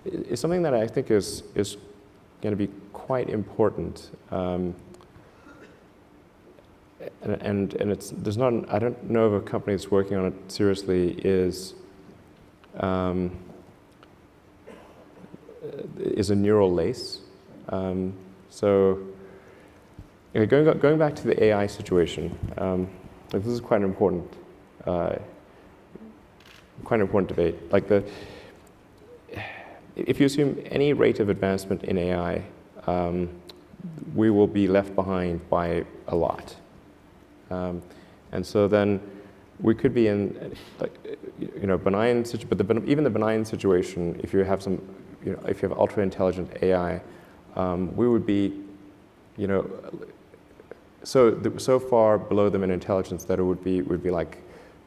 is something that I think is going to be quite important. And there's not, I don't know of a company that's working on it seriously, is a neural lace. So going back to the AI situation, like this is quite an important debate. Like if you assume any rate of advancement in AI, we will be left behind by a lot. And so then we could be in, like, benign, but even the benign situation, if you have some, if you have ultra intelligent AI, we would be, so far below them in intelligence that it would be like,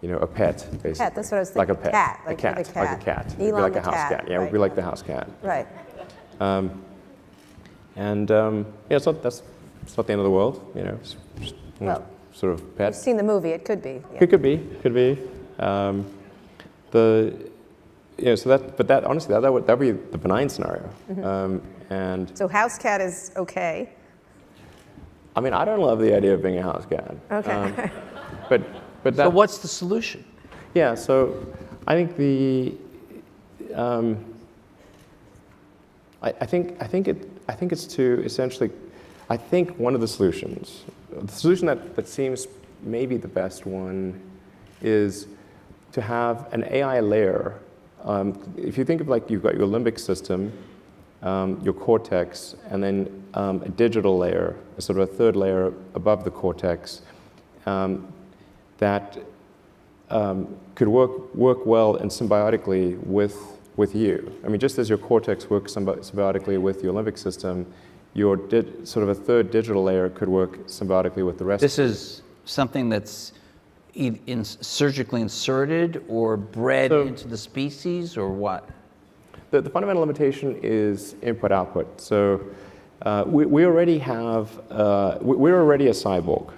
a pet, basically. Cat, that's what I was like a thinking. pet, Like a a cat, cat. like a cat. It'd be Elon like the a house cat, cat. Yeah, it right. would be like the house cat. Right. And it's not the end of the world, Well, sort of pet. You've seen the movie, it could be. Yeah. It could be. But honestly, that would be the benign scenario. And So house cat is okay. I mean, I don't love the idea of being a house cat. Okay. But that. So what's the solution? Yeah. So I think I think it's to essentially. I think one of the solutions, the solution that seems maybe the best one, is to have an AI layer. If you think of, like, you've got your limbic system, your cortex, and then a digital layer, sort of a third layer above the cortex, that could work well and symbiotically with you. I mean, just as your cortex works symbiotically with your limbic system, your sort of a third digital layer could work symbiotically with the rest. This is something that's surgically inserted or bred into the species, or what? The fundamental limitation is input-output. So we already have, we're already a cyborg.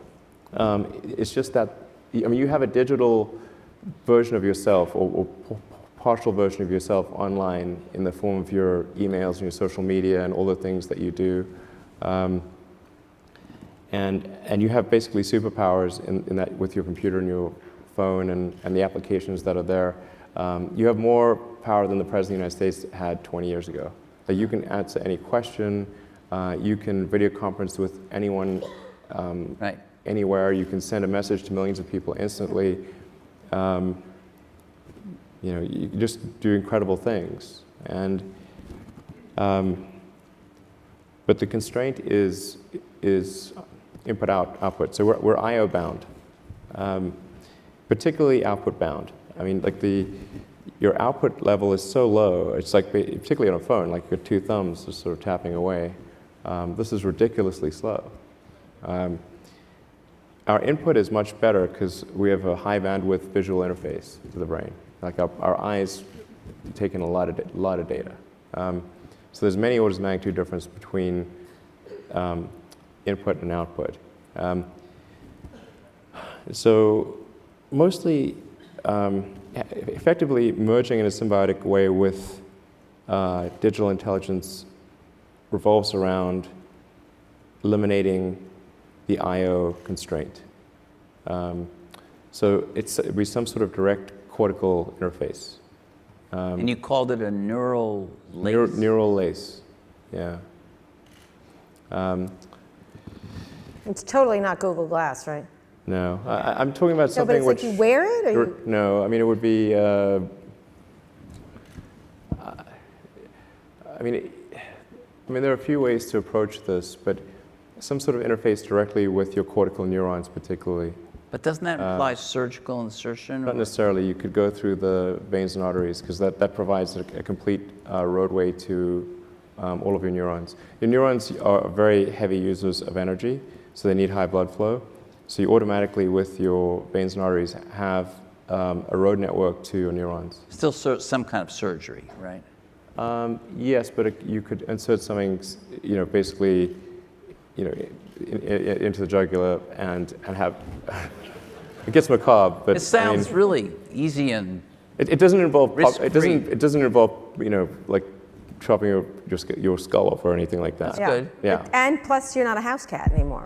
It's just that, I mean, you have a digital version of yourself or partial version of yourself online in the form of your emails and your social media and all the things that you do. And you have basically superpowers in that with your computer and your phone and the applications that are there. You have more power than the President of the United States had 20 years ago. Like, you can answer any question, you can video conference with anyone Right. anywhere, you can send a message to millions of people instantly. You can just do incredible things. And but the constraint is output. So we're I/O bound, particularly output bound. I mean, like your output level is so low. It's like, particularly on a phone, like your two thumbs are sort of tapping away. This is ridiculously slow. Our input is much better because we have a high bandwidth visual interface to the brain. Like our eyes take in a lot of data. So there's many orders of magnitude difference between input and output. So mostly, effectively merging in a symbiotic way with digital intelligence revolves around eliminating the I/O constraint. So it'd be some sort of direct cortical interface. And you called it a neural lace? Neural lace, yeah. It's totally not Google Glass, right? No, I'm talking about something which... No, but it's like you wear it? Or you... No, I mean, it would be... I mean, there are a few ways to approach this, but some sort of interface directly with your cortical neurons particularly. But doesn't that imply surgical insertion? Not necessarily. You could go through the veins and arteries because that provides a complete roadway to all of your neurons. Your neurons are very heavy users of energy, so they need high blood flow. So you automatically, with your veins and arteries, have a road network to your neurons. Still some kind of surgery, right? Yes, but you could insert something, basically, into the jugular and have. It gets macabre, but it sounds really easy and it doesn't involve risk-free. it doesn't involve like chopping your skull off or anything like that. That's good. Yeah. And plus, you're not a house cat anymore.